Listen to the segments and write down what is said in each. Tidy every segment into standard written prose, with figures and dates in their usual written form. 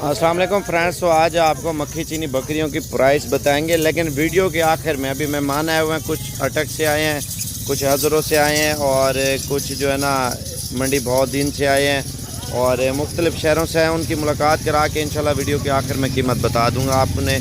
अस्सलाम वालेकुम फ्रेंड्स। तो आज आपको मक्खी चीनी बकरियों की प्राइस बताएंगे, लेकिन वीडियो के आखिर में अभी मेहमान आए हुए हैं। कुछ अटक से आए हैं, कुछ हज़रों से आए हैं और कुछ जो है ना मंडी बहुत दिन से आए हैं और मुख्तलिफ़ शहरों से आए हैं। उनकी मुलाकात करा के इंशाल्लाह वीडियो के आखिर में कीमत बता दूंगा। आपने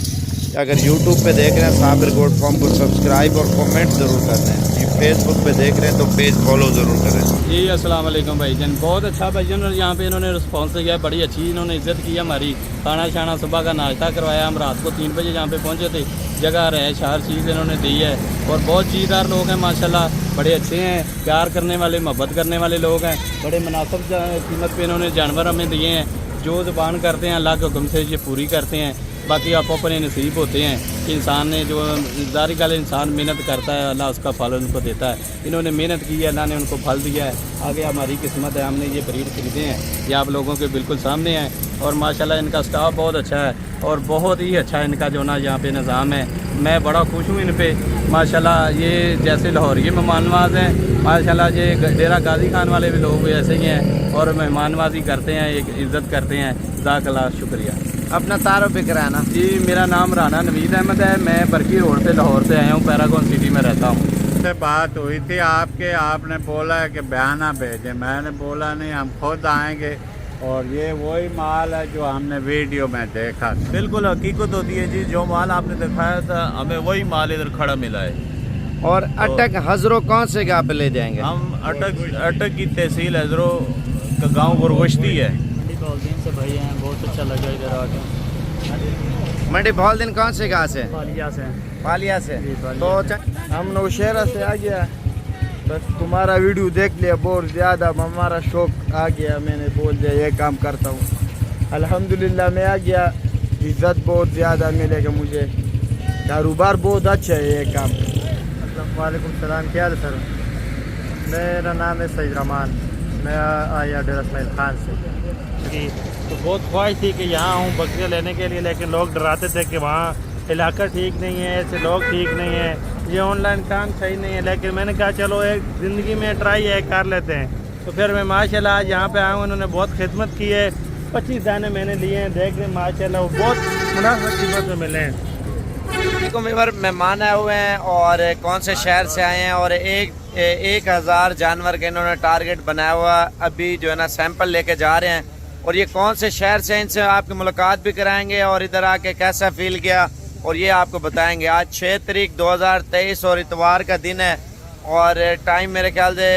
अगर यूट्यूब पे देख रहे हैं साबिर गोट फार्म को सब्सक्राइब और कमेंट ज़रूर करना है। फेसबुक पे देख रहे हैं तो पेज फॉलो ज़रूर करें। जी अस्सलाम वालेकुम भाईजान, बहुत अच्छा भाईजान। और यहाँ पे इन्होंने रिस्पॉन्स किया, बड़ी अच्छी इन्होंने इज्जत की हमारी। खाना शाना सुबह का नाश्ता करवाया, हम रात को 3 बजे यहाँ पे पहुँचे थे। जगह रहे हर चीज़ इन्होंने दी है और बहुत चीज़दार लोग हैं माशाल्लाह, बड़े अच्छे हैं, प्यार करने वाले, मोहब्बत करने वाले लोग हैं। बड़े मुनासिब कीमत पे इन्होंने जानवर हमें दिए हैं। जो ज़ुबान करते हैं अल्लाह के हुक्म से ये पूरी करते हैं। बाकी आप अपने नसीब होते हैं कि इंसान ने जो ज़ाहिर गल इंसान मेहनत करता है अल्लाह उसका फल उनको देता है। इन्होंने मेहनत की है, अल्लाह ने उनको फल दिया है। आगे हमारी किस्मत है, हमने ये ब्रीड खरीदे हैं, ये आप लोगों के बिल्कुल सामने है। और माशाल्लाह इनका स्टाफ बहुत अच्छा है और बहुत ही अच्छा इनका जो ना यहाँ पे निज़ाम है। मैं बड़ा खुश हूँ इन पर माशाल्लाह। ये जैसे लाहौर ये मेहमान नवाज हैं माशाल्लाह, ये डेरा गाजी खान वाले भी लोग भी ऐसे ही हैं और मेहमान नवाजी करते हैं, एक इज़्ज़त करते हैं। ज़ाकल्लाह शुक्रिया। अपना तारुफ भी कराना जी, मेरा नाम राना नवीद अहमद है। मैं बरकी रोड से लाहौर से आया हूँ, पैरागॉन सिटी में रहता हूँ। से बात हुई थी आपके, आपने बोला है कि बयाना भेजें। मैंने बोला नहीं, हम खुद आएंगे। और ये वही माल है जो हमने वीडियो में देखा था। बिल्कुल हकीकत होती है जी, जो माल आपने दिखाया था हमें वही माल इधर खड़ा मिला है। और अटक हज़रों कौन से गाँव पे ले जाएंगे? हम अटक की तहसील हज़रों का गांव गुरगुश्ती है। से भाई हैं, बहुत अच्छा लगा इधर आके। मंडी बहुत दिन कौन से गाँव से? पालिया से। पालिया से। तो हम नौशहरा से आ गया, बस तुम्हारा वीडियो देख लिया, बहुत ज़्यादा हमारा शौक आ गया। मैंने बोल दिया ये काम करता हूँ। अल्हम्दुलिल्लाह मैं आ गया, इज़्ज़त बहुत ज़्यादा मिलेगा मुझे, कारोबार बहुत अच्छा है ये काम। वालेकुम सलाम, क्या हाल सर? मेरा नाम है सईद रहमान, मैं आया डेरा इस्माइल खान से। तो बहुत ख्वाहिश थी कि यहाँ आऊँ बकरियाँ लेने के लिए, लेकिन लोग डराते थे कि वहाँ इलाका ठीक नहीं है, ऐसे लोग ठीक नहीं है, ये ऑनलाइन काम सही नहीं है। लेकिन मैंने कहा चलो एक ज़िंदगी में ट्राई है, कर लेते हैं। तो फिर मैं माशाल्लाह आज यहाँ पे आया हूँ, उन्होंने बहुत खिदमत की है। 25 दाने मैंने लिए हैं, देख रहे माशाल्लाह वो बहुत मुनासिब कीमत में मिले हैं। मेहमान आए हुए हैं और कौन से शहर से आए हैं और 1000 जानवर का इन्होंने टारगेट बनाया हुआ। अभी जो है ना सैंपल लेके जा रहे हैं और ये कौन से शहर से, इनसे आपकी मुलाकात भी कराएंगे और इधर आके कैसा फील किया और ये आपको बताएंगे। आज 6 तारीख 2023 और इतवार का दिन है और टाइम मेरे ख्याल से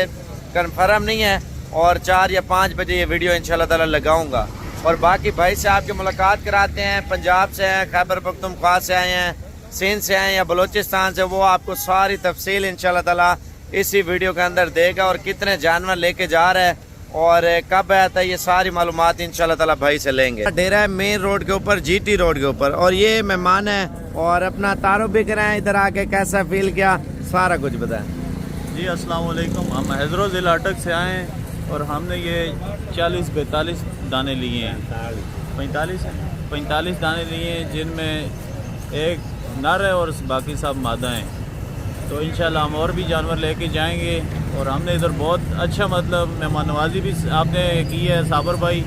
कन्फर्म नहीं है और 4 या 5 बजे ये वीडियो इंशाल्लाह ताला लगाऊंगा। और बाकी भाई से आपकी मुलाकात कराते हैं, पंजाब से हैं, खैबर पख्तूनख्वा से आए हैं, सिंध से आए हैं या बलूचिस्तान से, वो आपको सारी तफसील इंशाल्लाह ताला इसी वीडियो के अंदर देगा। और कितने जानवर लेके जा रहे हैं और कब आता है, ये सारी मालूमात इंशाल्लाह ताला भाई से लेंगे। डेरा है मेन रोड के ऊपर, जीटी रोड के ऊपर, और ये मेहमान है और अपना तारुफ भी कराएं, इधर आके कैसा फील किया, सारा कुछ बताएं। जी अस्सलाम वालेकुम, हम हज़रों ज़िला अटक से आए हैं और हमने ये 40-42 दाने लिए हैं। 45 दाने लिए हैं, जिनमें एक नर है और बाकी सब मादा हैं। तो इंशाल्लाह हम और भी जानवर लेके जाएंगे। और हमने इधर बहुत अच्छा मतलब मेहमान नवाजी भी आपने की है साबर भाई,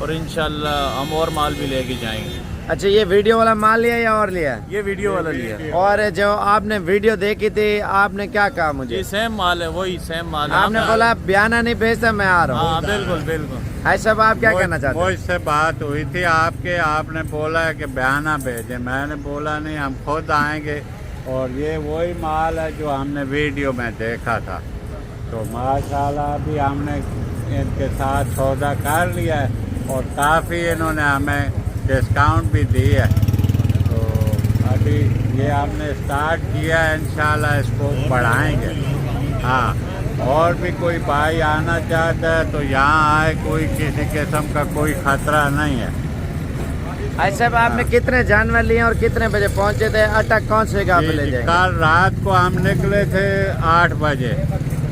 और इंशाल्लाह हम और माल भी लेके जाएंगे। अच्छा, ये वीडियो वाला माल लिया या और लिया? ये वीडियो वाला लिया। और जो आपने वीडियो देखी थी आपने क्या कहा मुझे? ये सेम माल है, वही सेम माल है। आपने बोला बयाना नहीं भेजता, मैं आ रहा हूँ। हाँ बिल्कुल बिल्कुल। ऐसा आप क्या कहना चाहते हैं? मुझसे बात हुई थी आपके, आपने बोला है कि बयाना भेजें। मैंने बोला नहीं, हम खुद आएंगे। और ये वही माल है जो हमने वीडियो में देखा था। तो माशाल्लाह अभी हमने इनके साथ सौदा कर लिया है और काफ़ी इन्होंने हमें डिस्काउंट भी दी है। तो अभी ये हमने स्टार्ट किया है, इंशाल्लाह इसको बढ़ाएंगे। हाँ, और भी कोई भाई आना चाहता है तो यहाँ आए, कोई किसी किस्म का कोई ख़तरा नहीं है। ऐसे आपने कितने जानवर लिए और कितने बजे पहुँचे थे? अटक कौन से गाँव पे ले जाएंगे? कल रात को हम निकले थे 8 बजे,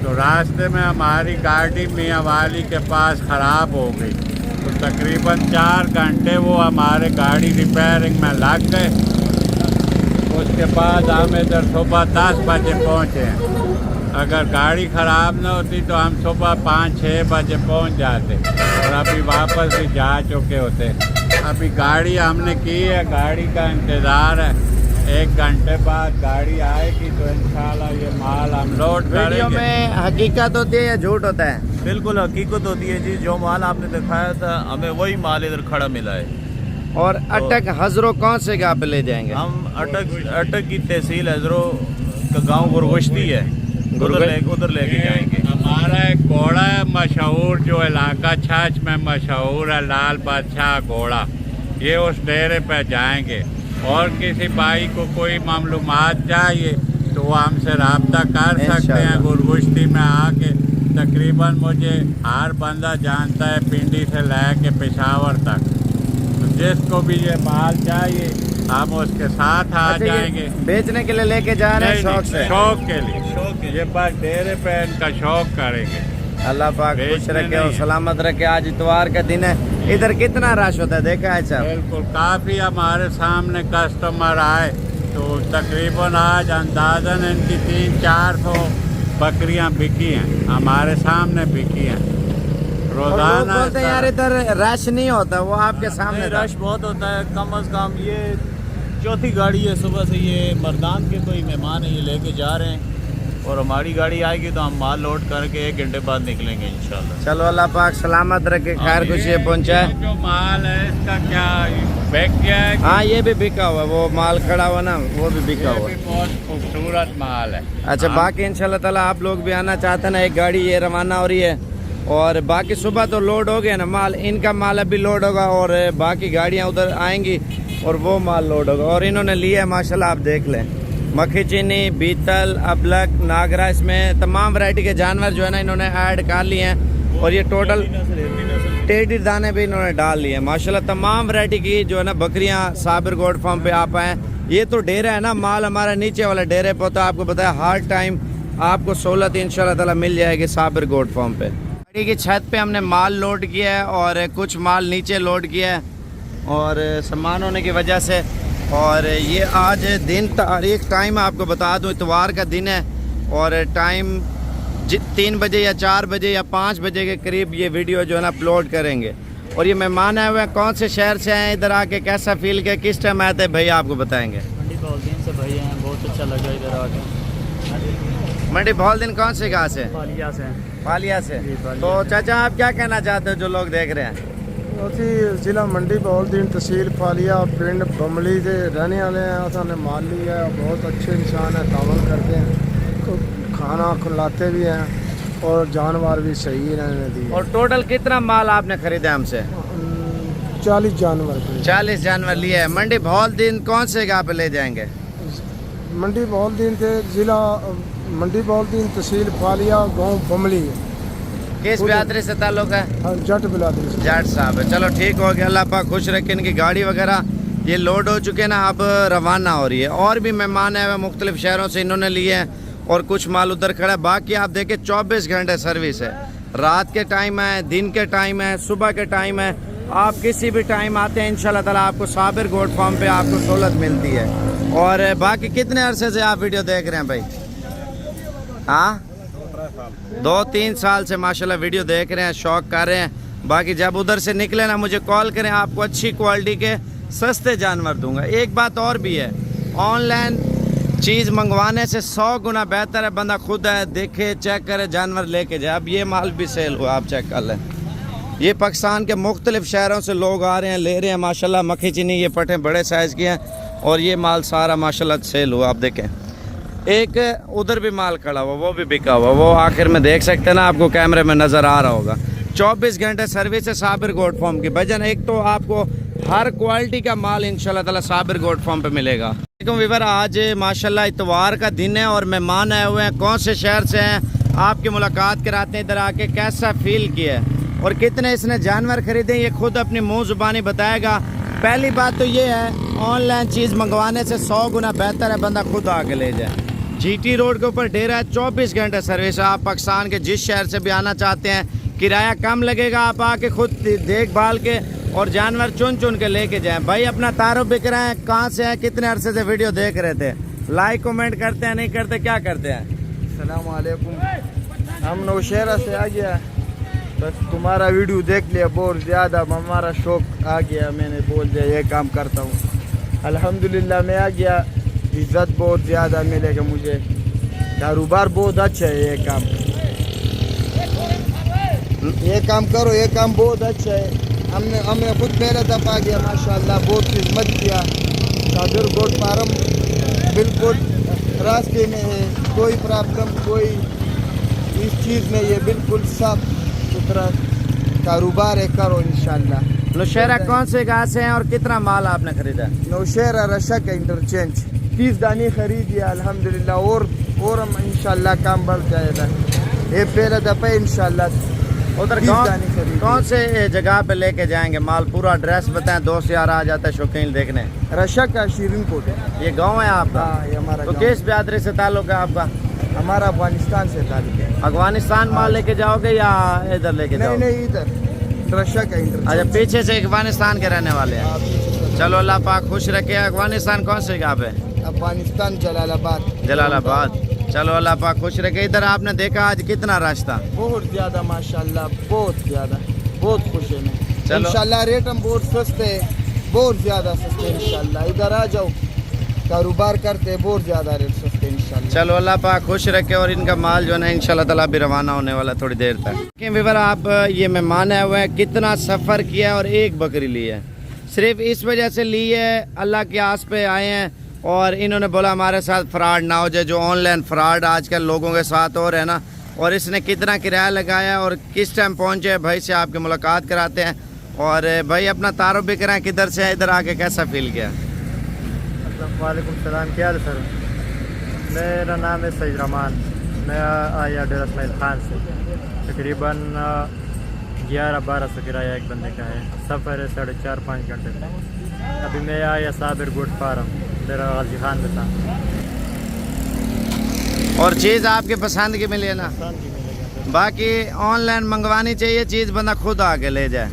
तो रास्ते में हमारी गाड़ी मियाँ वाली के पास ख़राब हो गई। तो तकरीबन 4 घंटे वो हमारे गाड़ी रिपेयरिंग में लग गए। उसके बाद हम इधर सुबह 10 बजे पहुँचे। अगर गाड़ी ख़राब न होती तो हम सुबह 5-6 बजे पहुंच जाते और अभी वापस भी जा चुके होते। अभी गाड़ी हमने की है, गाड़ी का इंतज़ार है, 1 घंटे बाद गाड़ी आएगी तो इंशाल्लाह ये माल हम लोड वीडियो करेंगे। में हकीकत होती है या झूठ होता है? बिल्कुल हकीकत होती है जी, जो माल आपने दिखाया था हमें वही माल इधर खड़ा मिला है। और अटक हजरो कौन से गाँव पे ले जाएंगे? हम अटक की तहसील हजरो का गाँव गुरगुश्ती है, उधर लेके जाएंगे। हमारा एक घोड़ा है मशहूर, जो इलाका छाछ में मशहूर है, लाल बादशाह घोड़ा, ये उस डेरे पे जाएंगे। और किसी भाई को कोई मालूमात चाहिए तो वो हमसे रब्ता कर सकते हैं गुरगुश्ती में आके। तकरीबन मुझे हर बंदा जानता है, पिंडी से लेके पेशावर तक। तो जिसको भी ये माल चाहिए हम उसके साथ आ जाएंगे। बेचने के लिए लेके जा रहे हैं शौक से? शौक के लिए, ये बस डेरे पे इनका शौक करेंगे। अल्लाह पाक खुश रखे और सलामत रखे। आज इतवार का दिन है, इधर कितना रश होता है देखा है साहब? बिल्कुल, काफ़ी हमारे सामने कस्टमर आए तो तकरीबन आज अंदाज़न इनकी 300-400 बकरियां बिकी हैं, हमारे सामने बिकी हैं रोज़ाना। बोलते हैं यार इधर रश नहीं होता, वो आपके सामने था। रश बहुत होता है, कम अज़ कम ये चौथी गाड़ी है सुबह से। ये मर्दान के कोई मेहमान है, ये लेके जा रहे हैं और हमारी गाड़ी आएगी तो हम माल लोड करके 1 घंटे बाद निकलेंगे इंशाल्लाह। चलो अल्लाह पाक सलामत रखे, खैर खुशी पहुँचाए। जो माल है इसका क्या बिक गया है? हाँ ये भी बिका हुआ, वो माल खड़ा हुआ ना वो भी बिका ये हुआ। भी बहुत खूबसूरत माल है। अच्छा बाकी इंशाल्लाह ताला आप लोग भी आना चाहते हैं ना, एक गाड़ी ये रवाना हो रही है और बाकी सुबह तो लोड हो गया ना माल, इनका माल अभी लोड होगा और बाकी गाड़ियाँ उधर आएंगी और वो माल लोड होगा। और इन्होंने लिया है माशाल्लाह, आप देख लें, मक्खी चीनी, बीतल, अबलक, नागरा, इसमें तमाम वैरायटी के जानवर जो है ना इन्होंने ऐड कर लिए हैं। और ये टोटल टेढ़ी दाने भी इन्होंने डाल लिए हैं माशाल्लाह। तमाम वैरायटी की जो है ना बकरियां साबिर गोट फार्म पे आप आए। ये तो डेरा है ना, माल हमारा नीचे वाला डेरे पे होता है। आपको बताया हर टाइम आपको सहूलत इंशाल्लाह ताला मिल जाएगी साबिर गोट फार्म पे। गाड़ी की छत पे हमने माल लोड किया है और कुछ माल नीचे लोड किया है और सामान होने की वजह से। और ये आज दिन तारीख टाइम आपको बता दूं, इतवार का दिन है और टाइम 3 बजे या 4 बजे या 5 बजे के करीब ये वीडियो जो है ना अपलोड करेंगे। और ये मेहमान आए हुए हैं, कौन से शहर से आए, इधर आके कैसा फील किया, किस टाइम आए थे भैया आपको बताएंगे। मंडी बहलदीन से भैया हैं, बहुत अच्छा लगा इधर आके। मंडी बहलदीन कौन से गाँव से? पालिया से। पालिया से। तो चाचा आप क्या कहना चाहते हो जो लोग देख रहे हैं? ਅਸੀਂ ਜ਼ਿਲ੍ਹਾ ਮੰਡੀ ਬਹੌਲਦੀਨ ਤਹਿਸੀਲ ਫਾਲੀਆ ਪਿੰਡ ਬੰਮਲੀ ਦੇ रहने वाले हैं। असाने माली है, बहुत अच्छे इंसान है, तावन करते हैं, खाना खिलाते भी हैं और जानवर भी सही रहने दी। और टोटल कितना माल आपने खरीदा हमसे? 40 जानवर 40 जानवर लिए हैं। मंडी बहलदीन कौन से गाँव पे ले जाएंगे? मंडी बहौलदीन के ज़िला मंडी बहौलदीन तहसील फालिया गाँव बमली है, किस बिरादरी से ताल्लुक है? जट बिलादरी से। जाट साहब है। चलो ठीक हो गया, अल्लाह पाक खुश रखे। इनकी गाड़ी वगैरह ये लोड हो चुके हैं ना, अब रवाना हो रही है। और भी मेहमान आए हुए मुख्तलिफ शहरों से, इन्होंने लिए हैं और कुछ माल उधर खड़ा है। बाकी आप देखें 24 घंटे सर्विस है, रात के टाइम है, दिन के टाइम है, सुबह के टाइम है। आप किसी भी टाइम आते हैं इंशाल्लाह ताला आपको साबिर गोट फार्म पे आपको सहूलत मिलती है। और बाकी कितने अरसे से आप वीडियो देख रहे हैं भाई? हाँ 2-3 साल से माशाल्लाह वीडियो देख रहे हैं, शौक कर रहे हैं। बाकी जब उधर से निकले ना मुझे कॉल करें, आपको अच्छी क्वालिटी के सस्ते जानवर दूंगा। एक बात और भी है, ऑनलाइन चीज़ मंगवाने से 100 गुना बेहतर है बंदा खुद है, देखे, चेक करे, जानवर लेके जाए। अब ये माल भी सेल हुआ, आप चेक कर लें। ये पाकिस्तान के मुख्तलिफ शहरों से लोग आ रहे हैं, ले रहे हैं माशाल्लाह। मक्खी चीनी ये पटे बड़े साइज़ की हैं और ये माल सारा माशाल्लाह सेल हुआ। आप देखें एक उधर भी माल खड़ा हुआ, वो भी बिका हुआ, वो आखिर में देख सकते हैं ना, आपको कैमरे में नज़र आ रहा होगा। 24 घंटे सर्विस है साबिर गोट फार्म की। भजन एक तो आपको हर क्वालिटी का माल इंशाल्लाह ताला साबिर गोट फार्म पे मिलेगा। विवर आज माशाल्लाह इतवार का दिन है और मेहमान आए हुए हैं, कौन से शहर से हैं, आपकी मुलाकात कराते हैं। इधर आके कैसा फील किया है और कितने इसने जानवर खरीदे, ये खुद अपनी मुँह ज़ुबानी बताएगा। पहली बात तो ये है, ऑनलाइन चीज़ मंगवाने से 100 गुना बेहतर है बंदा खुद आके ले जाए। जीटी रोड के ऊपर डेरा है, 24 घंटे सर्विस है। आप पाकिस्तान के जिस शहर से भी आना चाहते हैं, किराया कम लगेगा, आप आके खुद देखभाल के और जानवर चुन चुन के लेके जाएं। भाई अपना तारुफ भी कराएं, कहाँ से हैं, कितने अरसे से वीडियो देख रहे थे, लाइक कमेंट करते हैं नहीं करते, क्या करते हैं? अस्सलाम वालेकुम। हम नौशहरा से आ गया, बस तुम्हारा वीडियो देख लिया, बहुत ज़्यादा हमारा शौक आ गया, मैंने बोल दिया ये काम करता हूँ। अल्हम्दुलिल्लाह मैं आ गया, इज़्ज़त बहुत ज़्यादा मिलेगा मुझे, कारोबार बहुत अच्छा है। ये काम करो, ये काम बहुत अच्छा है। हमने खुद पहले दफ़ा गया, माशाल्लाह बहुत खिदमत किया। साबिर गोट फार्म बिल्कुल रास्ते में है, कोई प्रॉब्लम कोई इस चीज़ में, ये बिल्कुल साफ सुथरा कारोबार है, करो इंशाल्लाह। नौशहरा कौन से गाँव से हैं और कितना माल आपने खरीदा? नौशहरा रशक है इंटरचेंज, 30 दानी खरीदी अल्हम्दुलिल्लाह, और हम इंशाल्लाह काम बढ़ जाएगा। ये पहला दफ़ा इंशाल्लाह। उधर कौन से जगह पे लेके जाएंगे माल? पूरा एड्रेस बताएं, दोस्त यार आ जाता है शौकीन देखने। रशक का शीरिन कोट है, ये गांव है आपका? हाँ, ये हमारा तो गाँव। किस बिरादरी से ताल्लुक है आपका? हमारा अफगानिस्तान से ताल्लुक है। अफगानिस्तान माल लेके जाओगे या इधर लेके नहीं जाओगे? नहीं, इधर रशक है इंटरचेंज। अच्छा, पीछे से अफगानिस्तान के रहने वाले हैं। चलो अल्लाह पाक खुश रखे। अफगानिस्तान कौन से जगह पे? अफगानिस्तान जलालाबाद। जलालाबाद। चलो अल्लाह पाक खुश रखे। इधर आपने देखा आज कितना रश था? बहुत ज़्यादा माशाल्लाह, बहुत ज़्यादा, बहुत खुश है मैं। चलो। इंशाल्लाह रेट हम बहुत सस्ते हैं, बहुत ज़्यादा सस्ते हैं इंशाल्लाह। इधर आ जाओ, कारोबार करते हैं, बहुत ज़्यादा रेट सस्ते हैं इंशाल्लाह। चलो अल्लाह पाक खुश रखे। और इनका माल जो है ना इंशाल्लाह ताला भी रवाना होने वाला थोड़ी देर तक। विवर आप ये मेहमान आए हुए हैं, कितना सफ़र किया और एक बकरी ली है, सिर्फ इस वजह से ली है, अल्लाह के आस पे आए हैं। और इन्होंने बोला हमारे साथ फ्रॉड ना हो जाए, जो ऑनलाइन फ्रॉड आजकल लोगों के साथ हो रहे हैं ना। और इसने कितना किराया लगाया और किस टाइम पहुंचे, भाई से आपकी मुलाकात कराते हैं। और भाई अपना तारुफ भी कराएं, किधर से है, इधर आके कैसा फील किया? वालेकुम सलाम, क्या हाल सर? मेरा नाम है सईद रमान, मैं आया डेरा इस्माइल खान से। तकरीबन 11-12 सौ किराया एक बंदे का है, सफ़र है 4.5-5 घंटे का। अभी मैं आया साबिर गोट फार्म डेरा गाजी खान में था। और चीज़ आपके पसंद की मिली है ना? पसंद की मिलेगा। बाकी ऑनलाइन मंगवानी चाहिए चीज़, बंदा खुद आके ले जाए।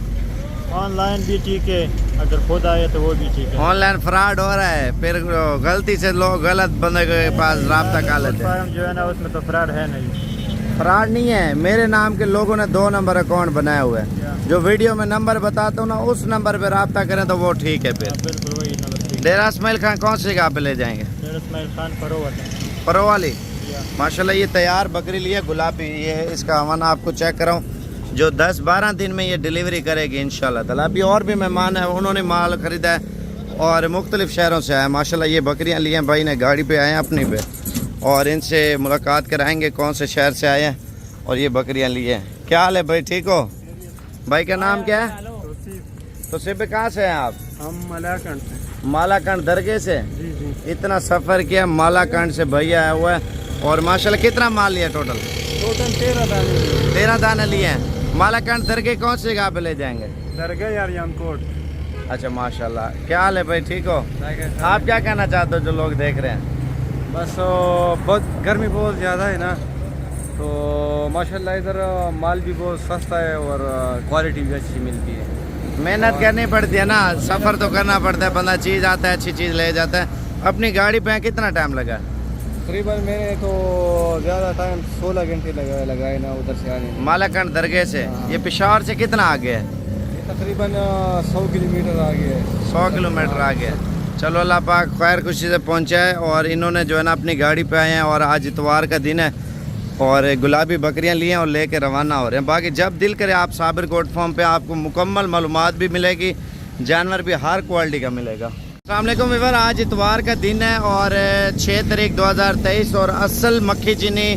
ऑनलाइन भी ठीक है, अगर खुद आए तो वो भी ठीक है। ऑनलाइन फ्रॉड हो रहा है, फिर गलती से लोग गलत बंदे के पास रब्ता कर लेते हैं। फार्म जो है ना उसमें तो फ्रॉड है नहीं। फ्रॉड नहीं है, मेरे नाम के लोगों ने 2 नंबर अकाउंट बनाए हुए हैं। जो वीडियो में नंबर बताता हूँ ना, उस नंबर पे रब्ता करें तो वो ठीक है। फिर बिल्कुल वही नंबर ठीक। डेरा इस्माइल खान कौन सी जगह पे ले जाएंगे? डेरा इस्माइल खान परो वाली। माशाल्लाह ये तैयार बकरी ली है, गुलाबी। ये है इसका हवाना, आपको चेक कराऊँ, जो 10-12 दिन में ये डिलीवरी करेगी इंशाल्लाह ताला। अभी और भी मेहमान है, उन्होंने माल ख़रीदा है और मुख्तलिफ शहरों से आया। माशाल्लाह ये बकरियाँ ली हैं, भाई ने गाड़ी पे आए हैं अपनी पे, और इनसे मुलाकात कराएंगे कौन से शहर से आए हैं और ये बकरियाँ ली हैं। क्या हाल है भाई, ठीक हो? भाई का नाम क्या है? तो सिर्फ कहाँ से हैं आप? हम मलाकंड से। मालाकंड दरगाह से? जी जी। इतना सफ़र किया मालाकंड से, भैया आया हुआ है। और माशाल्लाह कितना माल लिया टोटल? टोटल 13 दाने। 13 दाने लिए हैं। मालाकंड दरगाह कौन सी जगह पे ले जाएंगे? दरगाह यारियानकोट। अच्छा माशाल्लाह। क्या हाल है भाई, ठीक हो? आप क्या कहना चाहते हो जो लोग देख रहे हैं? बस बहुत गर्मी बहुत ज़्यादा है ना, तो माशाल्लाह इधर माल भी बहुत सस्ता है और क्वालिटी भी अच्छी मिलती है। मेहनत करनी पड़ती है ना, सफ़र तो करना पड़ता है, बंदा चीज़ आता है, अच्छी चीज़ ले जाता है। अपनी गाड़ी पे कितना टाइम लगा? तकरीबन मैंने तो ज़्यादा टाइम 16 घंटे लगाए ना उधर से आने में। मालाकंड दरगाह से ये पेशावर से कितना आगे है? ये तकरीबन 100 किलोमीटर आगे है। 100 किलोमीटर आगे। चलो अल्लाह पाक खैर खुशी से पहुँचाए। और इन्होंने जो है ना अपनी गाड़ी पे आए हैं, और आज इतवार का दिन है, और गुलाबी बकरियां लिए हैं और लेके रवाना हो रहे हैं। बाकी जब दिल करे आप साबिर गोट फार्म पे, आपको मुकम्मल मालूमात भी मिलेगी, जानवर भी हर क्वालिटी का मिलेगा। अस्सलाम वालेकुम विवर, आज इतवार का दिन है और 6 तारीख 2023, और असल मक्खी चीनी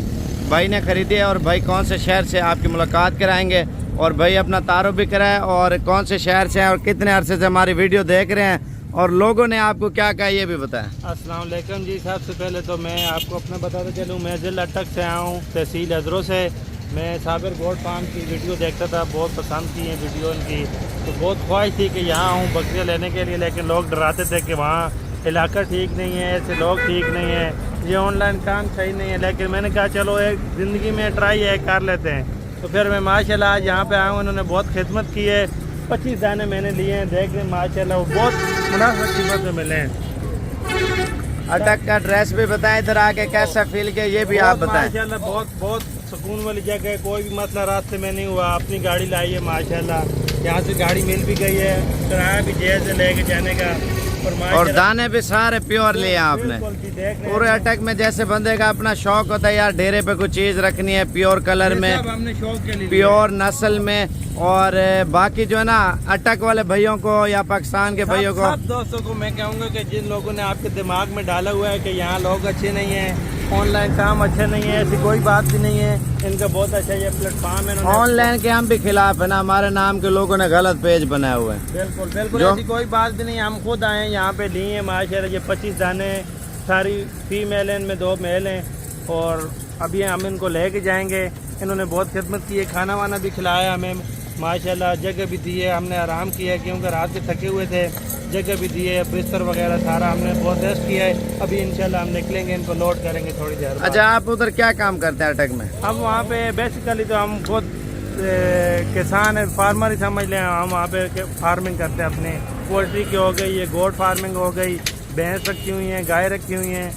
भाई ने ख़रीदी है। और भाई कौन से शहर से, आपकी मुलाकात कराएंगे, और भाई अपना तारुफ भी कराए, और कौन से शहर से हैं और कितने अरसे से हमारी वीडियो देख रहे हैं, और लोगों ने आपको क्या कहा ये भी बताएं। अस्सलाम वालेकुम जी। सबसे पहले तो मैं आपको अपना बताता चलूँ, मैं ज़िला अटक से आया हूँ, तहसील हजरों से। मैं साबिर गोट फार्म की वीडियो देखता था, बहुत पसंद की है वीडियो इनकी, तो बहुत ख्वाहिश थी कि यहाँ आऊँ बकरियाँ लेने के लिए, लेकिन लोग डराते थे कि वहाँ इलाका ठीक नहीं है, ऐसे लोग ठीक नहीं है, ये ऑनलाइन काम सही नहीं है। लेकिन मैंने कहा चलो एक ज़िंदगी में ट्राई है, कर लेते हैं। तो फिर मैं माशाल्लाह आज यहाँ पे आया हूँ, इन्होंने बहुत खिदमत की है। 25 दाने मैंने लिए हैं, देख रहे माशाल्लाह वो बहुत मुनासिब कीमत में मिले हैं। अटक का ड्रेस भी बताएं, इधर आके कैसा फील किया ये भी आप बताएं। माशाल्लाह बहुत सुकून वाली जगह है, कोई भी मसला रास्ते में नहीं हुआ। अपनी गाड़ी लाई है माशाल्लाह, यहाँ से गाड़ी मिल भी गई है, किराया भी जेल से लेके जाने का, और दाने भी सारे प्योर लिए आपने। बिल्कुल भी देख रहे हैं। पूरे अटक में जैसे बंदे का अपना शौक होता है यार डेरे पे कुछ चीज रखनी है प्योर कलर ये में, सब हमने शौक के लिए प्योर नस्ल में। और बाकी जो है ना अटक वाले भाइयों को या पाकिस्तान के भाइयों को, सब दोस्तों को मैं कहूँगा कि जिन लोगों ने आपके दिमाग में डाला हुआ है कि यहाँ लोग अच्छे नहीं हैं, ऑनलाइन काम अच्छा नहीं है, ऐसी कोई बात भी नहीं है। इनका बहुत अच्छा ये प्लेटफॉर्म है। ऑनलाइन के हम भी खिलाफ है ना, हमारे नाम के लोगों ने गलत पेज बनाए हुए हैं। बिल्कुल बिल्कुल जो- ऐसी कोई बात भी नहीं। हम खुद आए हैं यहाँ पे लिए हैं माशाल्लाह, ये 25 दाने सारी फीमेल हैं, इनमें 2 मेल हैं, और अभी हम इनको लेके जाएंगे। इन्होंने बहुत खिदमत की है, खाना वाना भी खिलाया हमें माशाल्लाह, जगह भी दी है, हमने आराम किया है क्योंकि रात के थके हुए थे, जगह भी दी है, बिस्तर वगैरह सारा हमने बहुत रेस्ट किया है। अभी इंशाल्लाह हम निकलेंगे, इनको लोड करेंगे थोड़ी देर बाद। अच्छा आप उधर क्या काम करते हैं अटक में? हम वहाँ पे बेसिकली तो हम खुद किसान है, फार्मर ही समझ लें। हम वहाँ पे फार्मिंग करते हैं अपने, पोल्ट्री की हो गई, ये गोट फार्मिंग हो गई, भैंस रखी हुई हैं, गाय रखी हुई हैं,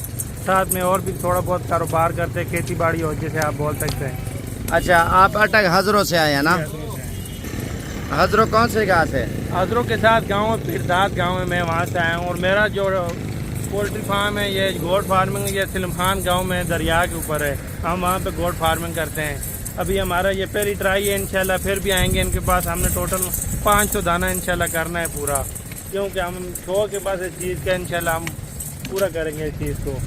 साथ में और भी थोड़ा बहुत कारोबार करते हैं, खेती बाड़ी हो जैसे आप बोल सकते हैं। अच्छा आप अटक हजरों से आए हैं ना? हजरों कौन से गाँव से? हजरों के साथ गाँव फिरदाद गाँव में, मैं वहाँ से आया हूँ। और मेरा जो पोल्ट्री फार्म है, ये गोट फार्मिंग, ये सिलम खान गाँव में दरिया के ऊपर है, हम वहाँ पे गोट फार्मिंग करते हैं। अभी हमारा ये पहली ट्राई है, इंशाल्लाह फिर भी आएंगे इनके पास। हमने टोटल 500 दाना इंशाल्लाह करना है पूरा, क्योंकि हम शौक के पास इस चीज़ का इंशाल्लाह हम पूरा करेंगे इस चीज़ को।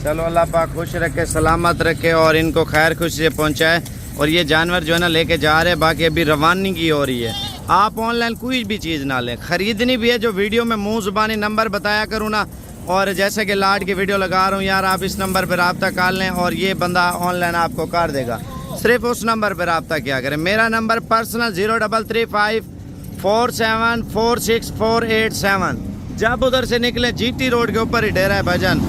चलो अल्लाह पाक खुश रखे, सलामत रखे और इनको खैर खुश से पहुँचाए। और ये जानवर जो है ना लेके जा रहे हैं, बाकी अभी रवानी की हो रही है। आप ऑनलाइन कोई भी चीज़ ना लें, ख़रीदनी भी है जो वीडियो में मुँह ज़ुबानी नंबर बताया करूँ ना, और जैसे कि लाड की वीडियो लगा रहा हूँ यार, आप इस नंबर पर रब्ता कर लें और ये बंदा ऑनलाइन आपको कर देगा। सिर्फ उस नंबर पर रब्ता क्या करें। मेरा नंबर पर्सनल 0335 4746 जब उधर से निकले GT रोड के ऊपर ही डेरा है भजन।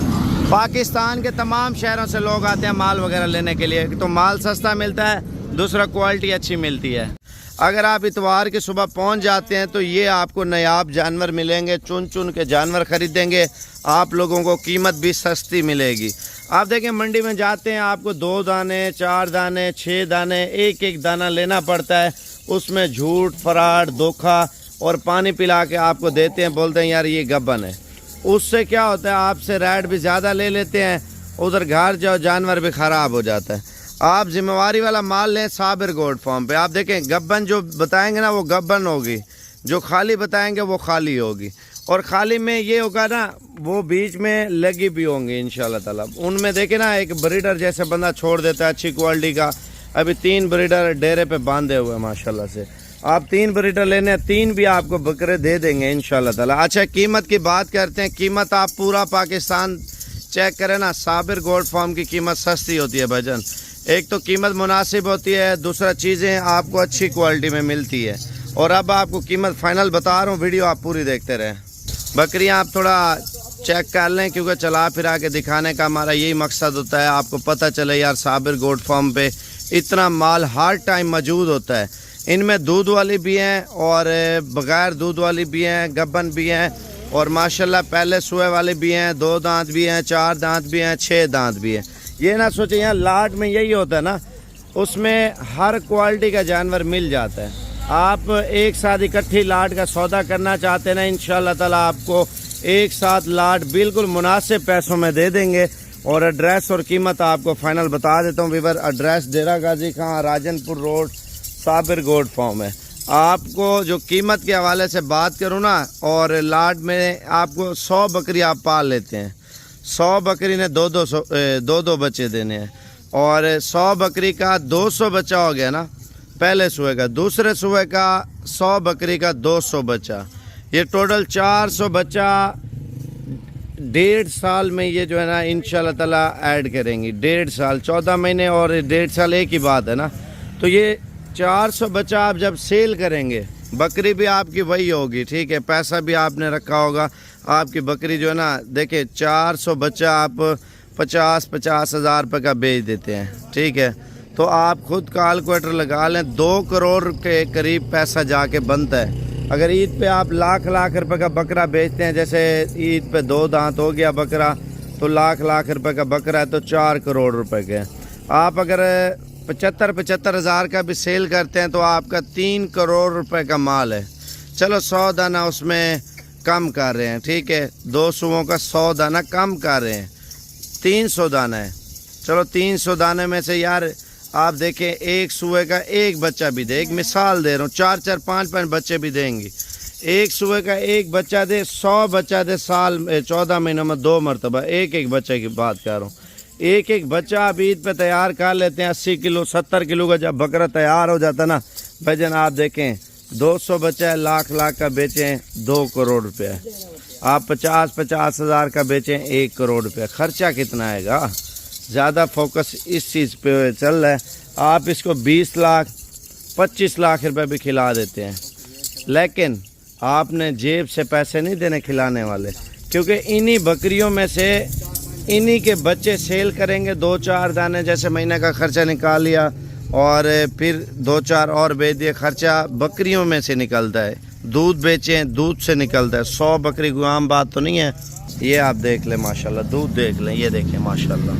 पाकिस्तान के तमाम शहरों से लोग आते हैं माल वगैरह लेने के लिए, तो माल सस्ता मिलता है, दूसरा क्वालिटी अच्छी मिलती है। अगर आप इतवार की सुबह पहुंच जाते हैं तो ये आपको नायाब जानवर मिलेंगे, चुन चुन के जानवर खरीदेंगे, आप लोगों को कीमत भी सस्ती मिलेगी। आप देखें मंडी में जाते हैं आपको 2 दाने 4 दाने 6 दाने एक एक दाना लेना पड़ता है, उसमें झूठ फराड धोखा और पानी पिला के आपको देते हैं, बोलते हैं यार ये गब्बन है। उससे क्या होता है आपसे रेट भी ज़्यादा ले लेते हैं, उधर घर जाओ जानवर भी ख़राब हो जाता है। आप जिम्मेवारी वाला माल लें साबिर गोट फार्म पे। आप देखें गब्बन जो बताएंगे ना वो गब्बन होगी, जो खाली बताएंगे वो खाली होगी, और खाली में ये होगा ना वो बीच में लगी भी होंगी इंशाल्लाह ताला। उनमें देखे ना एक ब्रीडर जैसे बंदा छोड़ देता है अच्छी क्वालिटी का, अभी 3 ब्रीडर डेरे पे बांधे हुए हैं माशाल्लाह से। आप 3 ब्रीडर लेने, 3 भी आपको बकरे दे देंगे इंशाल्लाह ताला। अच्छा कीमत की बात करते हैं, कीमत आप पूरा पाकिस्तान चेक करें ना, साबिर गोट फार्म की कीमत सस्ती होती है भजन। एक तो कीमत मुनासिब होती है, दूसरा चीज़ें आपको अच्छी क्वालिटी में मिलती है। और अब आपको कीमत फाइनल बता रहा हूँ, वीडियो आप पूरी देखते रहें। बकरियाँ आप थोड़ा चेक कर लें, क्योंकि चला फिरा के दिखाने का हमारा यही मकसद होता है, आपको पता चले यार साबिर गोट फार्म पे इतना माल हर टाइम मौजूद होता है। इनमें दूध वाली भी हैं और बग़ैर दूध वाली भी हैं, गब्बन भी हैं, और माशाल्लाह पहले सुए वाले भी हैं, 2 दांत भी हैं, 4 दांत भी हैं, 6 दांत भी हैं। ये ना सोचें यहाँ लाट में यही होता है ना, उसमें हर क्वालिटी का जानवर मिल जाता है। आप एक साथ इकट्ठी लाट का सौदा करना चाहते हैं ना, इंशाल्लाह ताला आपको एक साथ लाट बिल्कुल मुनासिब पैसों में दे देंगे। और एड्रेस और कीमत आपको फाइनल बता देता हूँ viewer. Address Dera Ghazi Khan, Rajanpur road, Sabir goat farm है। आपको जो कीमत के हवाले से बात करूँ ना, और लाट में आपको 100 बकरी आप पाल लेते हैं, 100 बकरी ने 2-2 बच्चे देने हैं, और 100 बकरी का 200 बच्चा हो गया ना पहले सुबह का, दूसरे सुबह का 100 बकरी का 200 बच्चा, ये टोटल 400 बच्चा 1.5 साल में ये जो है ना इंशाल्लाह ताला ऐड करेंगी। 1.5 साल, 14 महीने और 1.5 साल एक ही बात है ना। तो ये 400 बच्चा आप जब सेल करेंगे, बकरी भी आपकी वही होगी, ठीक है, पैसा भी आपने रखा होगा, आपकी बकरी जो है ना, देखिए 400 बच्चा आप 50-50 हज़ार रुपये का बेच देते हैं, ठीक है। तो आप खुद कैलकुलेटर लगा लें, 2 करोड़ के करीब पैसा जाके बनता है। अगर ईद पे आप लाख रुपए का बकरा बेचते हैं, जैसे ईद पे 2 दांत हो गया बकरा, तो लाख रुपए का बकरा है तो 4 करोड़ रुपए के। आप अगर 75 हज़ार का भी सेल करते हैं तो आपका 3 करोड़ रुपए का माल है। चलो 100 दाना उसमें कम कर रहे हैं, ठीक है, 2 सुओं का 100 दाना कम कर रहे हैं, 300 दाना है। चलो 300 दाने में से यार आप देखें एक सुए का एक बच्चा भी दे, एक मिसाल दे रहा हूँ, 4 5 बच्चे भी देंगी। एक सुबह का एक बच्चा दे, 100 बच्चा दे, साल 14 महीनों में 2 मरतबा एक बच्चे की बात कर रहा हूँ। एक बच्चा आप ईद पे तैयार कर लेते हैं, 80 किलो 70 किलो का जब बकरा तैयार हो जाता ना भाईजान, आप देखें 200 बच्चा है, लाख का बेचें 2 करोड़ रुपया। आप 50 हज़ार का बेचें 1 करोड़ रुपया। खर्चा कितना आएगा? ज़्यादा फोकस इस चीज़ पे चल रहा है। आप इसको 20 लाख 25 लाख रुपए भी खिला देते हैं, लेकिन आपने जेब से पैसे नहीं देने खिलाने वाले, क्योंकि इन्हीं बकरियों में से इन्हीं के बच्चे सेल करेंगे। 2-4 दाने जैसे महीने का खर्चा निकाल लिया और फिर 2-4 और बेच दिए, खर्चा बकरियों में से निकलता है। दूध बेचें, दूध से निकलता है। 100 बकरी कोई आम बात तो नहीं है। ये आप देख लें माशाल्लाह, दूध देख लें, ये देखें माशाल्लाह,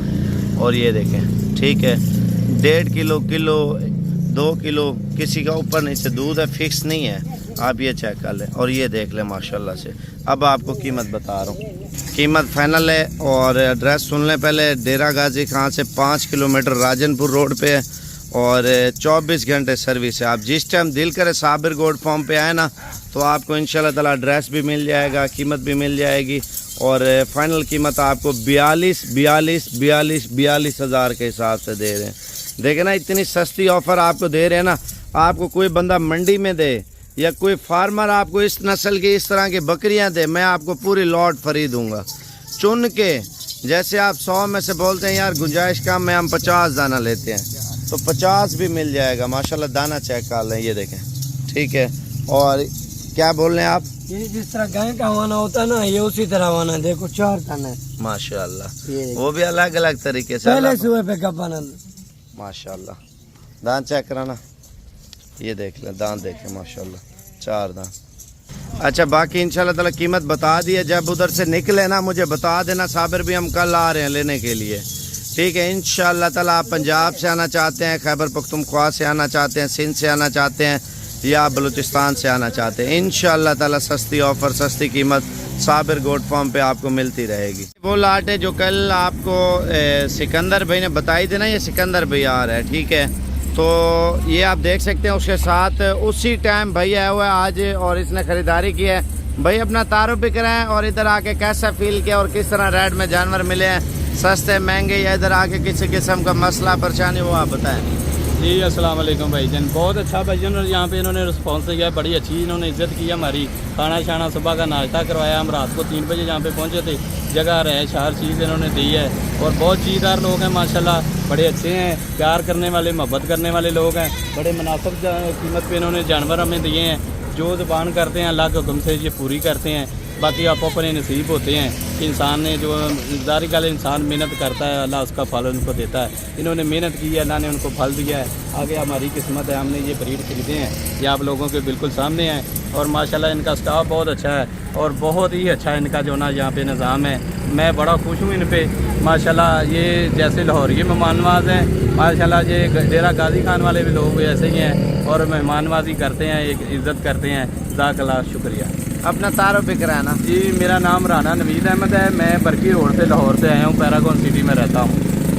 और ये देखें, ठीक है, 1.5 किलो 2 किलो किसी का ऊपर नीचे दूध है, फिक्स नहीं है। आप ये चेक कर लें और ये देख लें माशाल्लाह से। अब आपको कीमत बता रहा हूँ, कीमत फाइनल है। और एड्रेस सुन लें पहले, डेरा गाजी खां से 5 किलोमीटर राजनपुर रोड पे है और 24 घंटे सर्विस है। आप जिस टाइम दिल करे साबिर गोल्ड फार्म पे आए ना, तो आपको इंशाल्लाह ताला एड्रेस भी मिल जाएगा, कीमत भी मिल जाएगी। और फाइनल कीमत आपको 42 हज़ार के हिसाब से दे रहे हैं। देखे ना, इतनी सस्ती ऑफ़र आपको दे रहे हैं ना। आपको कोई बंदा मंडी में दे या कोई फार्मर आपको इस नस्ल की इस तरह की बकरियां दे, मैं आपको पूरी लॉट फ्री दूंगा चुन के। जैसे आप 100 में से बोलते हैं यार गुंजाइश कम में, हम 50 दाना लेते हैं तो 50 भी मिल जाएगा माशाल्लाह। दाना चेक कर लें, ये देखें, ठीक है। और क्या बोल रहे हैं आप? ये जिस तरह गाय का वाना होता है ना, ये उसी तरह वाना, देखो 4 दाना है माशाल्लाह, वो भी अलग अलग तरीके से पहले सुबह पे कपाना माशाल्लाह। दांत चेक कराना, ये देख लें, दांत देखें माशाल्लाह, 4 दांत। अच्छा, बाकी इंशाल्लाह ताला कीमत बता दी है। जब उधर से निकले ना मुझे बता देना, साबिर भी हम कल आ रहे हैं लेने के लिए, ठीक है। इंशाल्लाह ताला आप पंजाब से आना चाहते हैं, खैबर पख्तूनख्वा से आना चाहते हैं, सिंध से आना चाहते हैं या बलूचिस्तान से आना चाहते हैं, इंशाल्लाह ताला सस्ती ऑफ़र सस्ती कीमत साबिर गोट फार्म पे आपको मिलती रहेगी। वो लाट है जो कल आपको सिकंदर भाई ने बताई थी ना, ये सिकंदर भाई आ रहा है, ठीक है। तो ये आप देख सकते हैं, उसके साथ उसी टाइम भाई आया हुआ है आज और इसने ख़रीदारी की है। भाई अपना तारुफ भी कराएं और इधर आके कैसा फील किया और किस तरह रेट में जानवर मिले हैं, सस्ते महंगे, या इधर आके किसी किस्म का मसला परेशानी वो आप बताएं। जी अस्सलाम वालेकुम भाईजान, बहुत अच्छा भाईजान, और यहाँ पे इन्होंने रिस्पॉन्स किया है, बड़ी अच्छी इन्होंने इज्जत की हमारी। खाना शाना सुबह का नाश्ता करवाया, हम रात को 3 बजे यहाँ पे पहुँचे थे। जगह रहे हर चीज़ इन्होंने दी है और बहुत चीज़दार लोग हैं माशाल्लाह, बड़े अच्छे हैं, प्यार करने वाले, मोहब्बत करने वाले लोग हैं। बड़े मुनासिब कीमत पे इन्होंने जानवर हमें दिए हैं। जो ज़बान करते हैं अल्लाह के हुक्म से ये पूरी करते हैं। बाकी आप अपने नसीब होते हैं कि इंसान ने जो ज़ाहिर गल, इंसान मेहनत करता है, अल्लाह उसका फल उनको देता है। इन्होंने मेहनत की है, अल्लाह ने उनको फल दिया है। आगे हमारी किस्मत है, हमने ये ब्रीड खरीदे हैं, ये आप लोगों के बिल्कुल सामने हैं। और माशाल्लाह इनका स्टाफ बहुत अच्छा है और बहुत ही अच्छा इनका जो ना यहाँ पे निज़ाम है। मैं बड़ा खुश हूँ इन पे माशाल्लाह। ये जैसे लाहौरी मेहमान नवाज हैं माशाल्लाह, ये डेरा गाजी खान वाले भी लोग ऐसे ही हैं और मेहमान नवाजी करते हैं, एक इज़्ज़त करते हैं। ज़ाकल्लाह शुक्रिया। अपना तारुफ भी कराना। जी मेरा नाम राना नवीद अहमद है, मैं बरकी रोड से लाहौर से आया हूँ, पैरागॉन सिटी में रहता हूँ।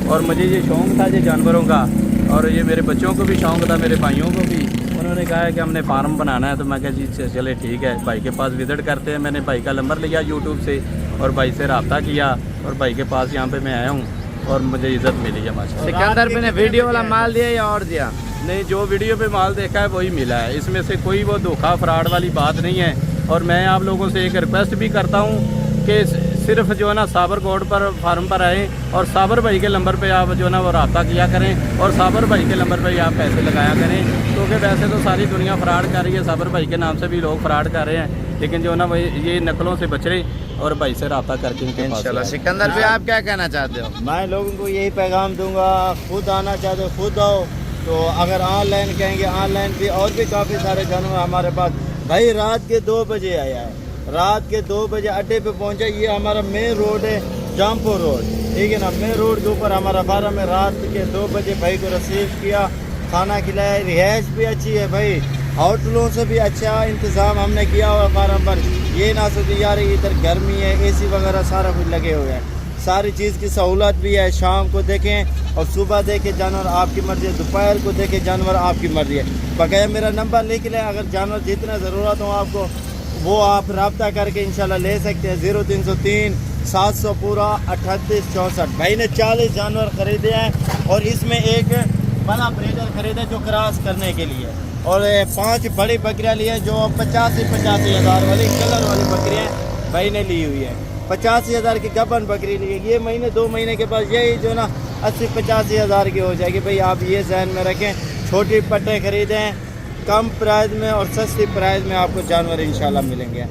और मुझे ये शौक़ था ये जानवरों का, और ये मेरे बच्चों को भी शौक़ था, मेरे भाइयों को भी। उन्होंने कहा है कि हमने फार्म बनाना है, तो मैं कहा जी चले ठीक है, भाई के पास विज़िट करते हैं। मैंने भाई का नंबर लिया यूट्यूब से और भाई से रब्ता किया और भाई के पास यहाँ पे मैं आया हूँ और मुझे इज़्ज़त मिली है माशाल्लाह। सिकंदर ने वीडियो वाला माल दिया या और दिया? नहीं, जो वीडियो पे माल देखा है वही मिला है, इसमें से कोई वो धोखा फ्रॉड वाली बात नहीं है। और मैं आप लोगों से एक रिक्वेस्ट भी करता हूँ कि सिर्फ जो है ना साबर गोड पर फार्म पर आएँ और साबर भाई के नंबर पे आप जो है ना वो रब्ता किया करें और साबर भाई के नंबर पे आप पैसे लगाया करें, क्योंकि वैसे तो सारी दुनिया फ्रॉड कर रही है, साबर भाई के नाम से भी लोग फ्रॉड कर रहे हैं, लेकिन जो है ना वो ये नकलों से बच रहे और भाई से रब्ता करके इनके पास। इंशाल्लाह। सिकंदर भी आप क्या कहना चाहते हो? मैं लोगों को यही पैगाम दूंगा, खुद आना चाहते हो खुद आओ। तो अगर ऑनलाइन कहेंगे, ऑनलाइन भी और भी काफ़ी सारे जानवर हमारे पास। भाई रात के 2 बजे आया है, रात के 2 बजे अड्डे पे पहुंचा। ये हमारा मेन रोड है, जामपुर रोड, ठीक है ना। मेन रोड के ऊपर हमारा फार्म है। रात के 2 बजे भाई को रिसीव किया, खाना खिलाया। रिहाइश भी अच्छी है भाई, होटलों से भी अच्छा इंतज़ाम हमने किया हुआ फार्म पर। ये ना सोचिए यार इधर गर्मी है, AC वगैरह सारा कुछ लगे हुए हैं, सारी चीज़ की सहूलत भी है। शाम को देखें और सुबह देखें जानवर, आपकी मर्ज़ी है। दोपहर को देखें जानवर, आपकी मर्ज़ी है। बकाया मेरा नंबर लिख लें, अगर जानवर जितना ज़रूरत हो आपको वो आप रब्ता करके इंशाल्लाह ले सकते हैं। 0303 700 पूरा 3864। भाई ने 40 जानवर ख़रीदे हैं और इसमें एक बड़ा ब्रीडर ख़रीदा जो क्रॉस करने के लिए, और 5 बड़ी बकरियाँ ली हैं जो 85 हज़ार वाली कलर वाली बकरियाँ भाई ने ली हुई है। 85 हज़ार की गबन बकरी ली है। ये महीने 2 महीने के बाद यही जो ना 80-85 हज़ार की हो जाएगी। भाई आप ये ज़हन में रखें, छोटी पट्टे ख़रीदें, कम प्राइस में और सस्ती प्राइस में आपको जानवर इंशाल्लाह मिलेंगे।